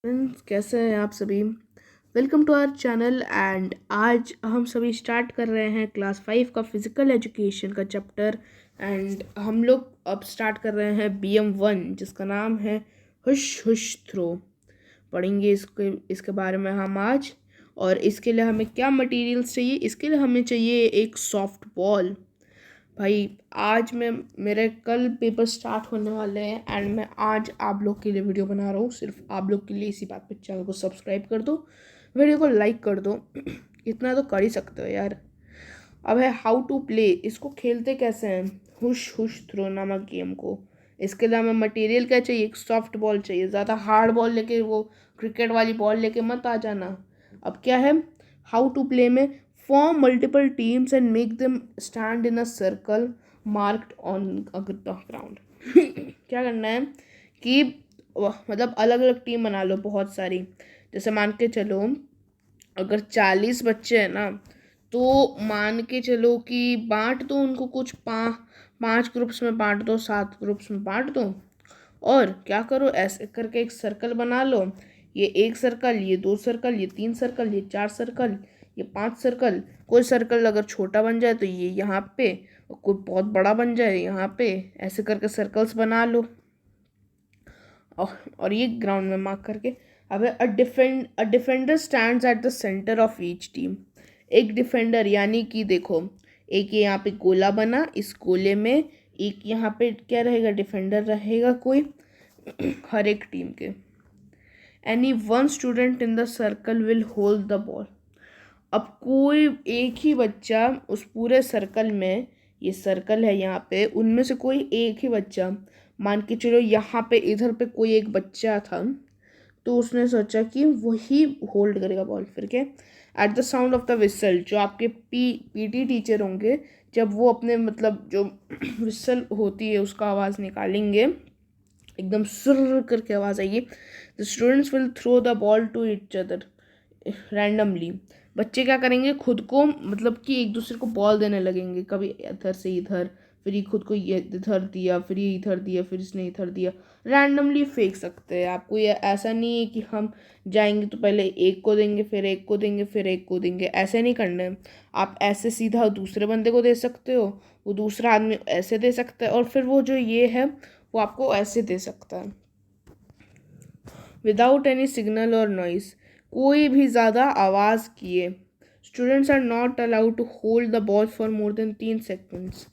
Friends, कैसे हैं आप सभी। Welcome to our channel. And आज हम सभी स्टार्ट कर रहे हैं क्लास 5 का फिजिकल एजुकेशन का चैप्टर। एंड हम लोग अब स्टार्ट कर रहे हैं BM1 जिसका नाम है हुश हुश थ्रो। पढ़ेंगे इसके बारे में हम आज। और इसके लिए हमें क्या मटेरियल्स चाहिए। इसके लिए हमें चाहिए एक सॉफ्ट बॉल। भाई आज मैं मेरे कल पेपर स्टार्ट होने वाले हैं एंड मैं आज आप लोग के लिए वीडियो बना रहा हूँ, सिर्फ आप लोग के लिए। इसी बात पे चैनल को सब्सक्राइब कर दो, वीडियो को लाइक कर दो। इतना तो कर ही सकते हो यार। अब है हाउ टू प्ले। इसको खेलते कैसे हैं, हुश हुश थ्रो नामक गेम को। इसके लिए हमें मटेरियल क्या चाहिए, एक सॉफ्ट बॉल चाहिए। ज़्यादा हार्ड बॉल लेके, वो क्रिकेट वाली बॉल लेके मत आ जाना। अब क्या है हाउ टू प्ले में, form multiple teams and make them stand in a circle marked on the ground. क्या करना है कि मतलब अलग अलग टीम बना लो बहुत सारी। जैसे मान के चलो अगर 40 बच्चे हैं ना, तो मान के चलो कि बांट दो उनको कुछ 5 ग्रुप्स में बांट दो, 7 ग्रुप्स में बांट दो। और क्या करो, ऐसे करके एक सर्कल बना लो। ये एक सर्कल, ये 2 सर्कल, ये 3 सर्कल, ये 4 सर्कल, ये 5 सर्कल। कोई सर्कल अगर छोटा बन जाए तो ये यहाँ पे, और कोई बहुत बड़ा बन जाए यहाँ पे। ऐसे करके सर्कल्स बना लो और ये ग्राउंड में मार्क करके। अब अ defender stands at the centre of each team. एक डिफेंडर यानी कि देखो, एक ये यहाँ पे गोला बना, इस गोले में एक यहाँ पे क्या रहेगा, डिफेंडर रहेगा कोई हर एक टीम के। Any one student in the circle will hold the ball. अब कोई एक ही बच्चा उस पूरे सर्कल में, ये सर्कल है यहाँ पे, उनमें से कोई एक ही बच्चा, मान के चलो यहाँ पे इधर पे कोई एक बच्चा था, तो उसने सोचा कि वही होल्ड करेगा बॉल। फिर क्या, at the sound of the whistle, जो आपके पीटी टीचर होंगे, जब वो अपने मतलब जो विसल होती है उसका आवाज़ निकालेंगे, एकदम सुर करके आवाज़ आएगी, the students will throw the ball to each other randomly. बच्चे क्या करेंगे, खुद को मतलब कि एक दूसरे को बॉल देने लगेंगे, कभी इधर से इधर, फिर ये खुद को ये इधर दिया, फिर ये इधर दिया, फिर इसने इधर दिया। रैंडमली फेंक सकते हैं आपको। ये ऐसा नहीं है कि हम जाएंगे तो पहले एक को देंगे, फिर एक को देंगे, फिर एक को देंगे, ऐसे नहीं करना है। आप ऐसे सीधा दूसरे बंदे को दे सकते हो, वो दूसरा आदमी ऐसे दे सकता है, और फिर वो जो ये है वो आपको ऐसे दे सकता है विदाउट एनी सिग्नल और नॉइस, कोई भी ज़्यादा आवाज़ किए। Students are not allowed to hold the ball for more than 3 seconds.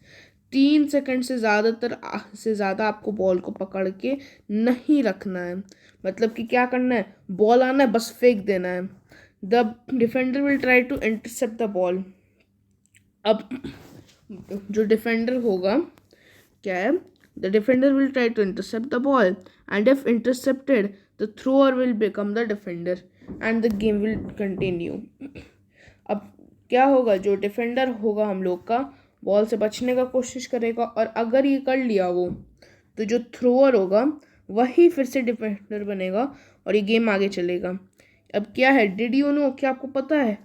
3 second से ज़्यादा आपको बॉल को पकड़ के नहीं रखना है। मतलब कि क्या करना है, बॉल आना है बस फेंक देना है। The defender will try to intercept the ball. अब जो डिफेंडर होगा क्या है, the defender will try to intercept the ball and if intercepted the thrower will become the defender and the game will continue. अब क्या होगा, जो defender होगा हम लोग का, बॉल से बचने का कोशिश करेगा, और अगर ये कर लिया वो, तो जो थ्रोअर होगा वही फिर से डिफेंडर बनेगा और ये गेम आगे चलेगा। अब क्या है, डिड यू नो, क्या आपको पता है,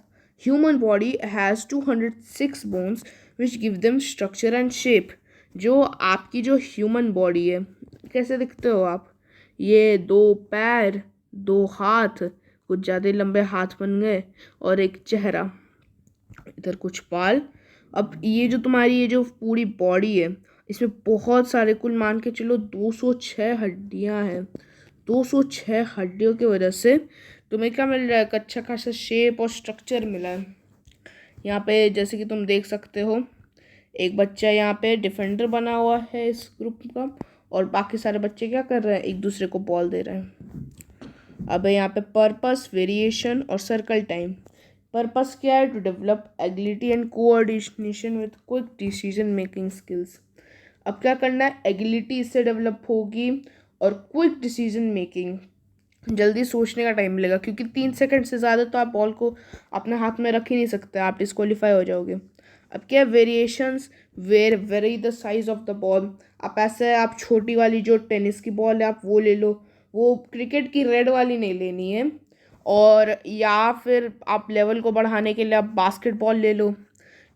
human body has 206 bones which give them structure and shape. जो आपकी जो ह्यूमन बॉडी है, कैसे दिखते हो आप, ये 2 पैर, 2 हाथ, कुछ ज़्यादा लंबे हाथ बन गए, और एक चेहरा, इधर कुछ बाल। अब ये जो तुम्हारी ये जो पूरी बॉडी है, इसमें बहुत सारे, कुल मान के चलो 206 हड्डियां हैं। 206 हड्डियों की वजह से तुम्हें क्या मिल रहा है, अच्छा खासा शेप और स्ट्रक्चर मिला है। यहाँ पे जैसे कि तुम देख सकते हो, एक बच्चा यहाँ पे डिफेंडर बना हुआ है इस ग्रुप का, और बाकी सारे बच्चे क्या कर रहे हैं, एक दूसरे को बॉल दे रहे हैं। अब यहाँ पे पर्पस, वेरिएशन और सर्कल टाइम। पर्पस क्या है, to develop ability and coordination with quick decision making skills. अब क्या करना है, एबिलिटी इससे डेवलप होगी और क्विक डिसीजन मेकिंग, जल्दी सोचने का टाइम मिलेगा, क्योंकि 3 सेकंड से ज़्यादा तो आप बॉल को अपने हाथ में रख ही नहीं सकते, आप डिस्क्वालीफाई हो जाओगे। अब क्या, variations, very the size of the ball. आप ऐसे, आप छोटी वाली जो टेनिस की बॉल है आप वो ले लो, वो क्रिकेट की रेड वाली नहीं लेनी है। और या फिर आप लेवल को बढ़ाने के लिए आप बास्केटबॉल ले लो,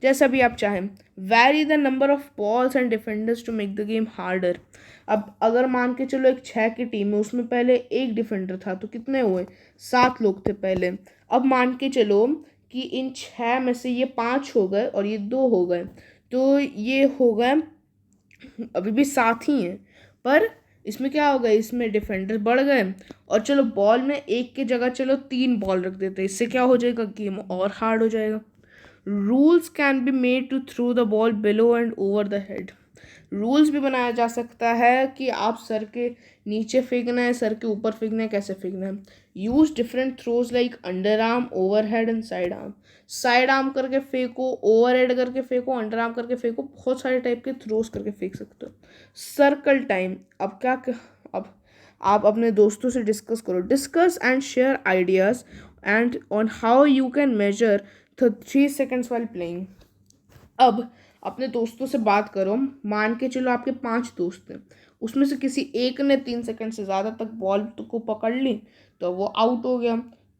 जैसा भी आप चाहें। Vary the number of balls and defenders to make the game harder. अब अगर मान के चलो एक 6 की टीम है, उसमें पहले एक डिफेंडर था, तो कितने हुए, 7 लोग थे पहले। अब मान के चलो कि इन 6 में से ये 5 हो गए और ये 2 हो गए, तो ये हो गए अभी भी 7 ही हैं, पर इसमें क्या होगा, इसमें डिफेंडर बढ़ गए। और चलो बॉल में एक की जगह चलो 3 बॉल रख देते हैं, इससे क्या हो जाएगा, गेम और हार्ड हो जाएगा। Rules can be made to throw the ball below and over the head. Rules भी बनाया जा सकता है कि आप सर के नीचे फेंकना है, सर के ऊपर फेंकना है, कैसे फेंकना है। Use different throws like under arm, over head and side arm. Side arm करके फेंको, ओवर हेड करके फेंको, अंडर आर्म करके फेंको, बहुत सारे टाइप के थ्रोज करके फेंक सकते हो। सर्कल टाइम, अब आप अपने दोस्तों से डिस्कस करो, discuss and share ideas and on how you can measure 3 seconds while playing. अब अपने दोस्तों से बात करो, मान के चलो आपके 5 दोस्त हैं, उसमें से किसी एक ने 3 सेकंड से ज़्यादा तक बॉल को पकड़ ली तो वो आउट हो गया।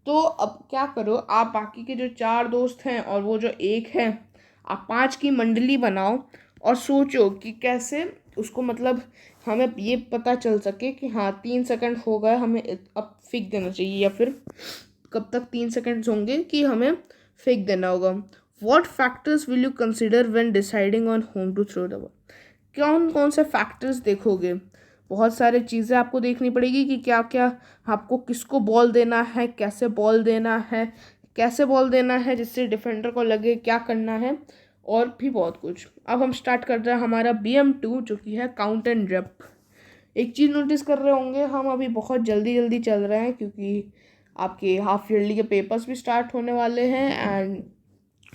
तो अब क्या करो, आप बाकी के जो 4 दोस्त हैं और वो जो एक है, आप 5 की मंडली बनाओ और सोचो कि कैसे उसको, मतलब हमें ये पता चल सके कि हाँ 3 सेकंड हो गए, हमें अब फेंक देना चाहिए, या फिर कब तक 3 सेकंड्स होंगे कि हमें फेंक देना होगा। What factors will you consider when deciding on whom to throw the ball? कौन कौन से फैक्टर्स देखोगे, बहुत सारे चीज़ें आपको देखनी पड़ेगी कि क्या क्या आपको किसको बॉल देना है, कैसे बॉल देना है, कैसे बॉल देना है जिससे डिफेंडर को लगे क्या करना है, और भी बहुत कुछ। अब हम स्टार्ट कर रहे हैं हमारा BM2 जो कि है काउंट एंड ड्रप। एक चीज़ नोटिस कर रहे होंगे, हम अभी बहुत जल्दी जल्दी चल रहे हैं क्योंकि आपके हाफ ईयरली के पेपर्स भी स्टार्ट होने वाले हैं, एंड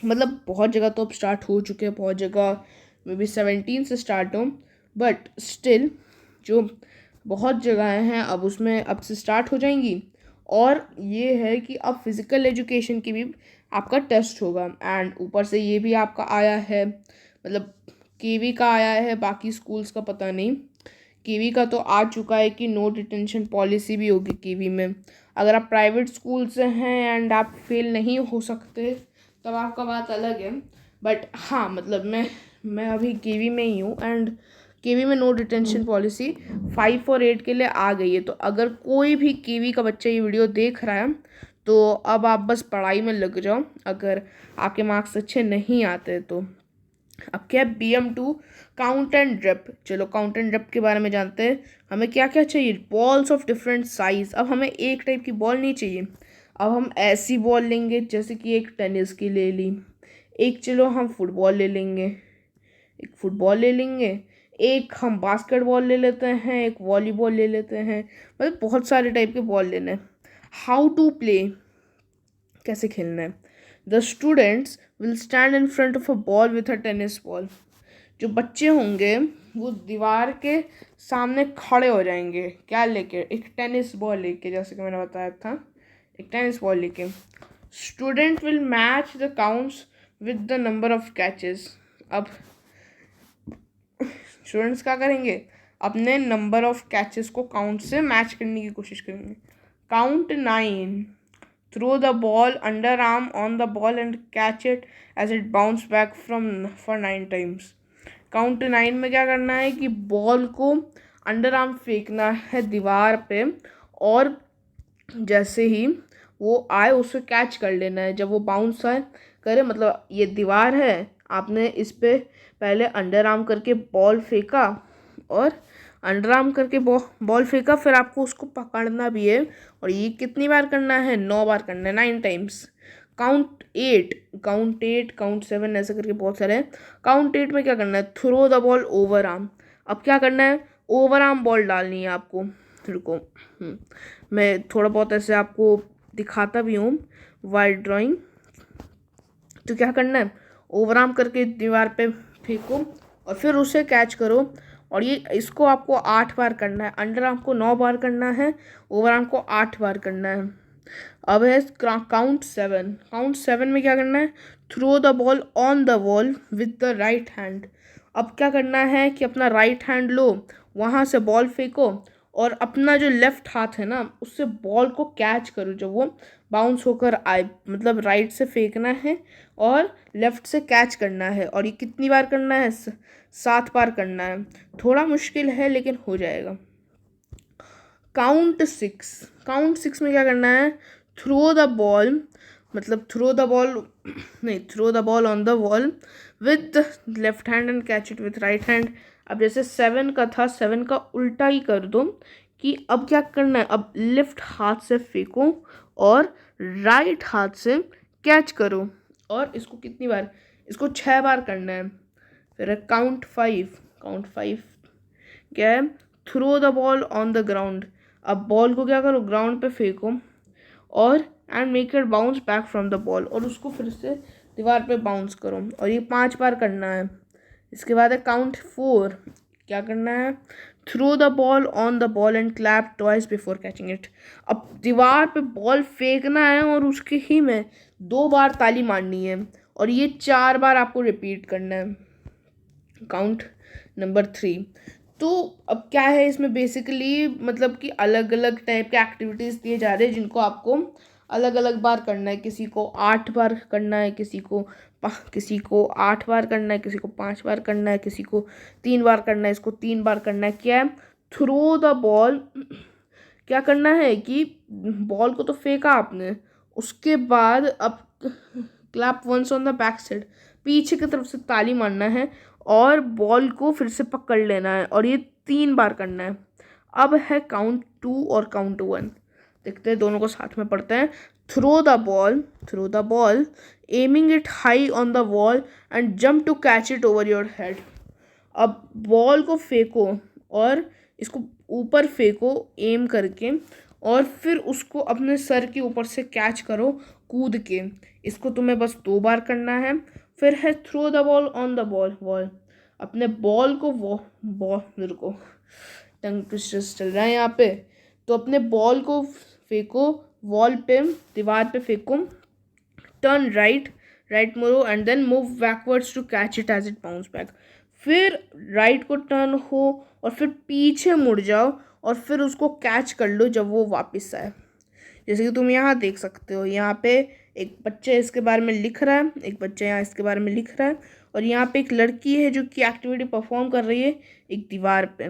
मतलब बहुत जगह तो अब स्टार्ट हो चुके हैं, बहुत जगह मे बी 17 से स्टार्ट हो, बट स्टिल जो बहुत जगह हैं अब उसमें अब से स्टार्ट हो जाएंगी। और ये है कि अब फिज़िकल एजुकेशन की भी आपका टेस्ट होगा, एंड ऊपर से ये भी आपका आया है, मतलब केवी का आया है, बाकी स्कूल्स का पता नहीं। केवी का तो आ चुका है कि नो डिटेंशन पॉलिसी भी होगी केवी में। अगर आप प्राइवेट स्कूल से हैं एंड आप फेल नहीं हो सकते तब आपका बात अलग है, बट हाँ मतलब मैं अभी केवी में ही हूँ, एंड केवी में नो डिटेंशन पॉलिसी 5 और 8 के लिए आ गई है। तो अगर कोई भी केवी का बच्चा ये वीडियो देख रहा है तो अब आप बस पढ़ाई में लग जाओ, अगर आपके मार्क्स अच्छे नहीं आते तो। अब क्या है BM2 काउंट एंड ड्रिप। चलो काउंट एंड ड्रिप के बारे में जानते हैं। हमें क्या क्या चाहिए, बॉल्स ऑफ डिफरेंट साइज। अब हमें एक टाइप की बॉल नहीं चाहिए, अब हम ऐसी बॉल लेंगे जैसे कि एक टेनिस की ले ली, एक चलो हम फुटबॉल ले लेंगे, एक फुटबॉल ले लेंगे, एक हम बास्केटबॉल ले लेते हैं, एक वॉलीबॉल ले लेते हैं, मतलब बहुत सारे टाइप के बॉल लेने। हाउ टू प्ले, कैसे खेलना है। The students will stand in front of a ball with a tennis ball. जो बच्चे होंगे वो दीवार के सामने खड़े हो जाएंगे, क्या लेके, एक टेनिस बॉल लेके, जैसे कि मैंने बताया था, एक टेनिस बॉल लेके। Student will match the counts with the number of catches. अब स्टूडेंट्स क्या करेंगे, अपने नंबर ऑफ कैचेस को काउंट से मैच करने की कोशिश करेंगे। Count 9, throw the ball under arm on the ball and catch it as it bounce back from for 9 times। Count 9 में क्या करना है कि बॉल को अंडर आर्म फेंकना है दीवार पे, और जैसे ही वो आए उसे कैच कर लेना है। जब वो बाउंस आए करे, मतलब ये दीवार है, आपने इस पे पहले अंडर आर्म करके बॉल फेंका, और अंडर आर्म करके बॉल फेंका, फिर आपको उसको पकड़ना भी है, और ये कितनी बार करना है, 9 बार करना है, 9 times। काउंट 8, काउंट 7 ऐसे करके बहुत सारे हैं। काउंट 8 में क्या करना है, throw the ball over arm. अब क्या करना है, ओवर आर्म बॉल डालनी है आपको। रुको, मैं थोड़ा बहुत ऐसे आपको दिखाता भी हूँ वाइड ड्राइंग। तो क्या करना है, ओवर आर्म करके दीवार पे फेंको और फिर उसे कैच करो, और ये इसको आपको 8 बार करना है। अंडर आर्म को 9 बार करना है, ओवर आर्म को 8 बार करना है। अब है काउंट 7। काउंट 7 में क्या करना है, throw the ball on the wall with the right hand. अब क्या करना है कि अपना राइट हैंड लो, वहाँ से बॉल फेंको और अपना जो लेफ्ट हाथ है ना उससे बॉल को कैच करो जब वो बाउंस होकर आए, मतलब राइट से फेंकना है और लेफ्ट से कैच करना है। और ये कितनी बार करना है? 7 बार करना है। थोड़ा मुश्किल है लेकिन हो जाएगा। काउंट 6 में क्या करना है? थ्रो द बॉल, मतलब थ्रो द बॉल नहीं, throw the ball on the wall with left hand and catch it with right hand. अब जैसे 7 का था, 7 का उल्टा ही कर दो कि अब क्या करना है, अब लेफ्ट हाथ से फेंको और राइट हाथ से कैच करो। और इसको कितनी बार? इसको 6 बार करना है। फिर काउंट 5 क्या है? Throw the ball on the ground. अब बॉल को क्या करो? ग्राउंड पे फेंको और and make it bounce back from the ball, और उसको फिर से दीवार पे बाउंस करो। और ये 5 बार करना है। इसके बाद है काउंट 4। क्या करना है? Throw the ball on the ball and clap twice before catching it. अब दीवार पे बॉल फेंकना है और उसके ही में 2 बार ताली मारनी है, और ये 4 बार आपको रिपीट करना है। काउंट 3। तो अब क्या है इसमें बेसिकली, मतलब कि अलग अलग टाइप के एक्टिविटीज़ दिए जा रहे हैं जिनको आपको अलग अलग बार करना है। किसी को 8 बार करना है, किसी को 8 बार करना है, किसी को 5 बार करना है, किसी को 3 बार करना है, इसको 3 बार करना है। क्या है? Throw the ball. क्या करना है कि बॉल को तो फेंका आपने, उसके बाद अब clap once on the back side, पीछे की तरफ से ताली मारना है और बॉल को फिर से पकड़ लेना है, और ये 3 बार करना है। अब है काउंट 2 और काउंट 1। देखते हैं, दोनों को साथ में पढ़ते हैं। Throw the ball aiming it high on the wall and jump to catch it over your head. अब बॉल को फेंको और इसको ऊपर फेंको एम करके, और फिर उसको अपने सर के ऊपर से कैच करो कूद के। इसको तुम्हें बस 2 बार करना है। फिर है throw the ball on the wall. अपने बॉल को मेरे को टंग ट्विस्टर्स चल रहा है यहाँ पे। तो अपने बॉल को फेंको वॉल पे, दीवार पे फेंको, turn right more and then move backwards to catch it as it bounce back. फिर राइट को टर्न हो और फिर पीछे मुड़ जाओ और फिर उसको कैच कर लो जब वो वापस आए। जैसे कि तुम यहाँ देख सकते हो, यहाँ पे एक बच्चा इसके बारे में लिख रहा है, एक बच्चा यहाँ इसके बारे में लिख रहा है, और यहाँ पे एक लड़की है जो कि एक्टिविटी परफॉर्म कर रही है एक दीवार पे।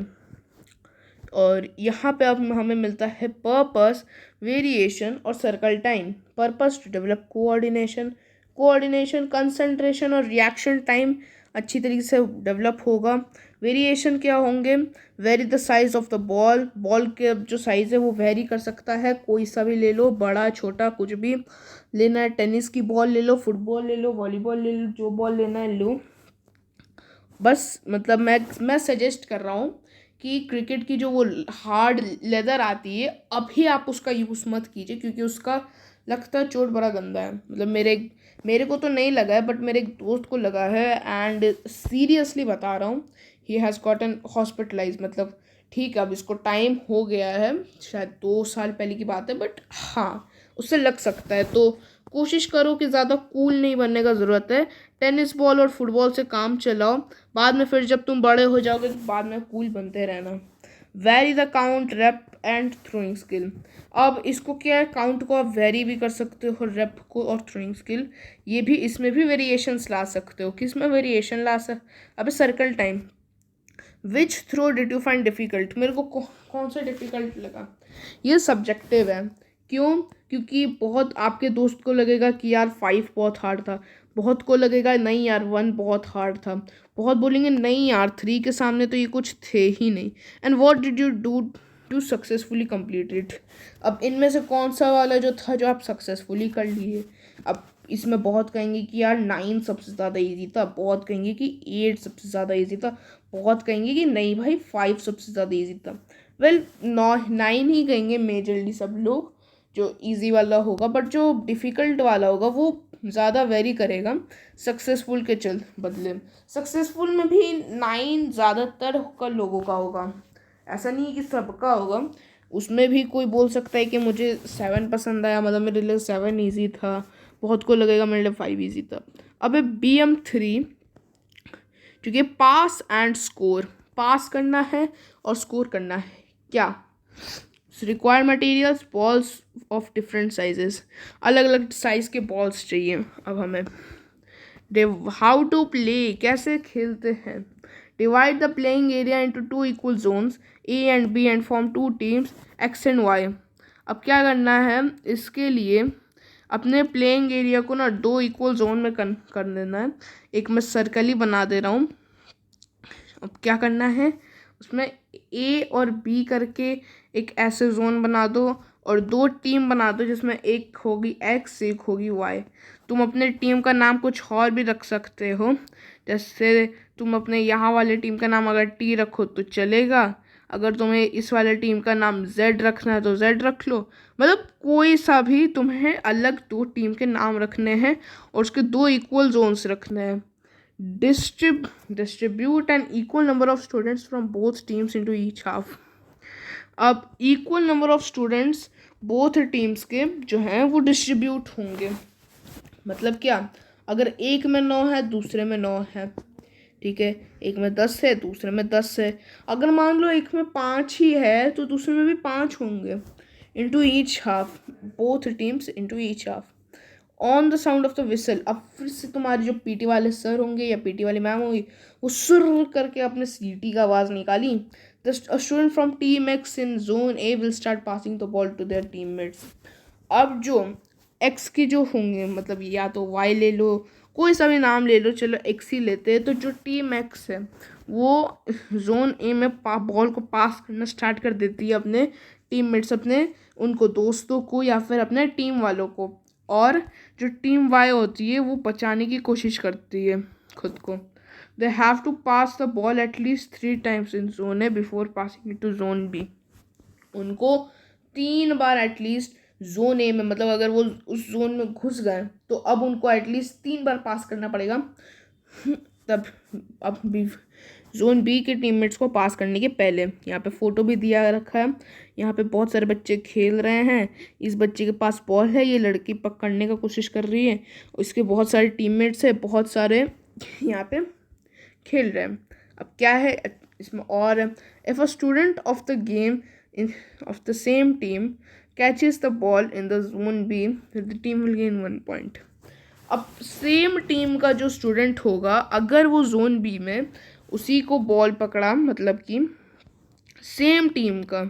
और यहाँ पे अब हमें मिलता है पर्पस, वेरिएशन और circle time. Purpose to develop coordination, concentration और रिएक्शन टाइम अच्छी तरीके से डेवलप होगा। वेरिएशन क्या होंगे? Vary the size of the ball के जो साइज़ है वो वेरी कर सकता है, कोई सा भी ले लो, बड़ा छोटा कुछ भी लेना है। टेनिस की बॉल ले लो, फुटबॉल ले लो, वॉलीबॉल ले लो, जो बॉल लेना है लो। बस मतलब मैं सजेस्ट कर रहा हूँ कि क्रिकेट की जो वो हार्ड लेदर आती है अभी आप उसका यूज़ मत कीजिए, क्योंकि उसका लगता है चोट बड़ा गंदा है। मतलब मेरे को तो नहीं लगा है, बट मेरे एक दोस्त को लगा है, एंड सीरियसली बता रहा हूँ, ही हैज़ गॉटन हॉस्पिटलाइज। मतलब ठीक है, अब इसको टाइम हो गया है, शायद 2 साल पहले की बात है, बट हाँ उससे लग सकता है। तो कोशिश करो कि ज़्यादा कूल नहीं बनने का ज़रूरत है। टेनिस बॉल और फुटबॉल से काम चलाओ, बाद में फिर जब तुम बड़े हो जाओगे तो बाद में कूल बनते रहना। Very the count, rape and throwing skill. अब इसको क्या है, काउंट को आप वेरी भी कर सकते हो, रेप को और थ्रोइंग स्किल ये भी, इसमें भी वेरिएशंस ला सकते हो। किस में वेरिएशन ला अबे circle time. Which throw did you find difficult? मेरे को कौन सा डिफ़िकल्ट लगा? ये सब्जेक्टिव है। क्यों? क्योंकि बहुत आपके दोस्त को लगेगा कि यार 5 बहुत हार्ड था, बहुत को लगेगा नहीं यार 1 बहुत हार्ड था, बहुत बोलेंगे नहीं यार 3 के सामने तो ये कुछ थे ही नहीं। And what did you do to successfully complete it? अब इनमें से कौन सा वाला जो था जो आप सक्सेसफुली कर लिए? अब इसमें बहुत कहेंगे कि यार 9 सबसे ज़्यादा ईजी था, बहुत कहेंगे कि 8 सबसे ज़्यादा ईजी था, बहुत कहेंगे कि नहीं भाई 5 सबसे ज़्यादा ईजी था। वेल 9 ही कहेंगे मेजरली सब लोग, जो इजी वाला होगा, बट जो डिफ़िकल्ट वाला होगा वो ज़्यादा वेरी करेगा सक्सेसफुल के बदले। सक्सेसफुल में भी 9 ज़्यादातर का लोगों का होगा, ऐसा नहीं है कि सबका होगा। उसमें भी कोई बोल सकता है कि मुझे 7 पसंद आया, मतलब मेरे लिए 7 ईजी था, बहुत को लगेगा मेरे लिए 5 ईजी था। अब है BM3, क्योंकि पास एंड स्कोर, पास करना है और स्कोर करना है। क्या required materials, balls of different sizes, अलग अलग साइज के बॉल्स चाहिए अब हमें। हाउ टू प्ले, कैसे खेलते हैं। Divide the playing area into 2 equal zones A and B and form 2 teams X and Y. अब क्या करना है, इसके लिए अपने प्लेइंग एरिया को ना 2 इक्वल जोन में कर देना है। एक मैं सर्कल ही बना दे रहा हूँ। अब क्या करना है, उसमें ए और बी करके एक ऐसे जोन बना दो और 2 टीम बना दो जिसमें एक होगी एक्स, एक होगी वाई। तुम अपने टीम का नाम कुछ और भी रख सकते हो, जैसे तुम अपने यहाँ वाले टीम का नाम अगर टी रखो तो चलेगा, अगर तुम्हें इस वाले टीम का नाम जेड रखना है तो जेड रख लो। मतलब कोई सा भी तुम्हें अलग 2 टीम के नाम रखने हैं और उसके 2 इक्वल जोन्स रखने हैं। Distribute an equal number of students from both teams into each half. अब equal number of students both teams के जो हैं वो डिस्ट्रीब्यूट होंगे। मतलब क्या, अगर एक में 9 है दूसरे में 9 है, ठीक है, एक में 10 है दूसरे में 10 है। अगर मान लो एक में 5 ही है तो दूसरे में भी 5 होंगे। Into each half, both teams into each half. On the sound of the whistle, अब फिर से तुम्हारे जो पीटी वाले सर होंगे या पीटी वाली मैम होगी वो सुर करके अपने सीटी का आवाज़ निकाली। The student from team X in zone A will start passing the ball to their teammates. अब जो एक्स के जो होंगे, मतलब या तो वाई ले लो, कोई सा भी नाम ले लो, चलो एक्स ही लेते हैं। तो जो टीम एक्स है वो जोन ए में बॉल को पास करना स्टार्ट कर देती है अपने टीममेट्स, अपने उनको दोस्तों को या फिर अपने टीम वालों को। और जो टीम वाई होती है वो बचाने की कोशिश करती है खुद को। They have to pass the ball at least 3 times in zone A before passing it to zone B. उनको 3 बार एटलीस्ट जोन ए में, मतलब अगर वो उस जोन में घुस गए तो अब उनको एटलीस्ट 3 बार पास करना पड़ेगा। तब अब भी जोन बी के टीममेट्स को पास करने के पहले। यहाँ पे फोटो भी दिया रखा है, यहाँ पे बहुत सारे बच्चे खेल रहे हैं। इस बच्चे के पास बॉल है, ये लड़की पकड़ने का कोशिश कर रही है, उसके बहुत सारे टीममेट्स है, बहुत सारे यहाँ पे खेल रहे हैं। अब क्या है इसमें, और if a student of the game of the same team catches the ball in the zone B, the team will gain 1 point. अब सेम टीम का जो स्टूडेंट होगा अगर वो जोन बी में उसी को बॉल पकड़ा, मतलब कि सेम टीम का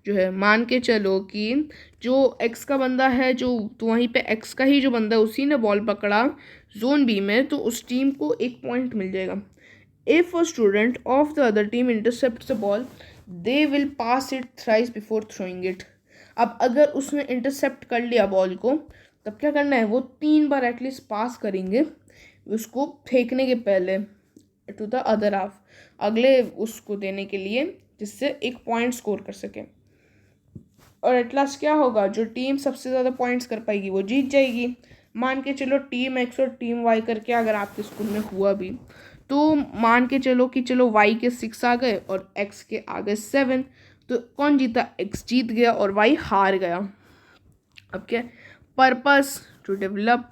जो है, मान के चलो कि जो एक्स का बंदा है जो, तो वहीं पे एक्स का ही जो बंदा है उसी ने बॉल पकड़ा जोन बी में, तो उस टीम को 1 पॉइंट मिल जाएगा। If a student of the other team intercept the ball they will pass it thrice before throwing it. अब अगर उसने इंटरसेप्ट कर लिया बॉल को, तब क्या करना है, वो 3 बार एटलीस्ट पास करेंगे उसको फेंकने के पहले टू द अदर हाफ, अगले उसको देने के लिए, जिससे 1 पॉइंट स्कोर कर सके। और एट लास्ट क्या होगा, जो टीम सबसे ज़्यादा पॉइंट्स कर पाएगी वो जीत जाएगी। मान के चलो टीम एक्स और टीम वाई करके अगर आपके स्कूल में हुआ भी, तो मान के चलो कि चलो वाई के 6 आ गए और एक्स के आ गए 7, तो कौन जीता, एक्स जीत गया और वाई हार गया। अब क्या, purpose to develop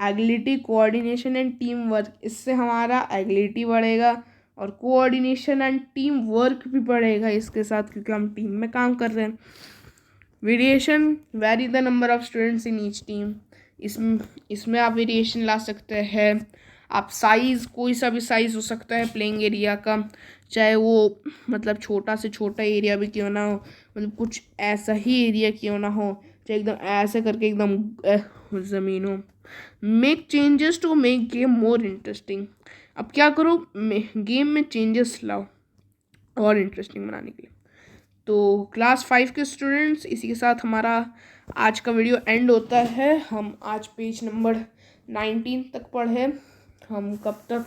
agility, coordination and team work. इससे हमारा एग्लिटी बढ़ेगा और कोऑर्डिनेशन एंड टीम वर्क भी बढ़ेगा इसके साथ, क्योंकि हम टीम में काम कर रहे हैं। Variation, very the number of students in each team. इसमें आप वेरिएशन ला सकते हैं। आप साइज़, कोई सा भी साइज़ हो सकता है प्लेइंग एरिया का, चाहे वो मतलब छोटा से छोटा एरिया भी क्यों ना हो, मतलब कुछ ऐसा ही एरिया क्यों ना हो, चाहे एकदम ऐसे करके एकदम ज़मीन हो। Make changes to make game more interesting. अब क्या करो, गेम में चेंजेस लाओ और इंटरेस्टिंग बनाने के लिए। तो क्लास 5 के स्टूडेंट्स, इसी के साथ हमारा आज का वीडियो एंड होता है। हम आज पेज नंबर 19 तक पढ़े। हम कब तक,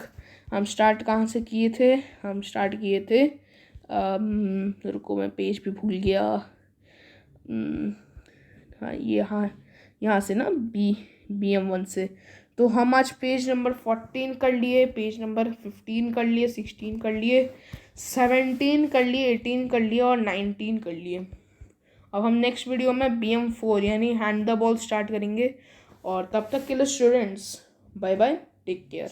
हम स्टार्ट कहाँ से किए थे, हम स्टार्ट किए थे, रुको मैं पेज भी भूल गया। हाँ यहाँ से ना, BM1 से। तो हम आज पेज नंबर 14 कर लिए, पेज नंबर 15 कर लिए, 16 कर लिए, 17 कर लिए, 18 कर लिए और 19 कर लिए। अब हम नेक्स्ट वीडियो में BM4 यानी हैंड द बॉल स्टार्ट करेंगे। और तब तक के लिए students, bye bye, take care.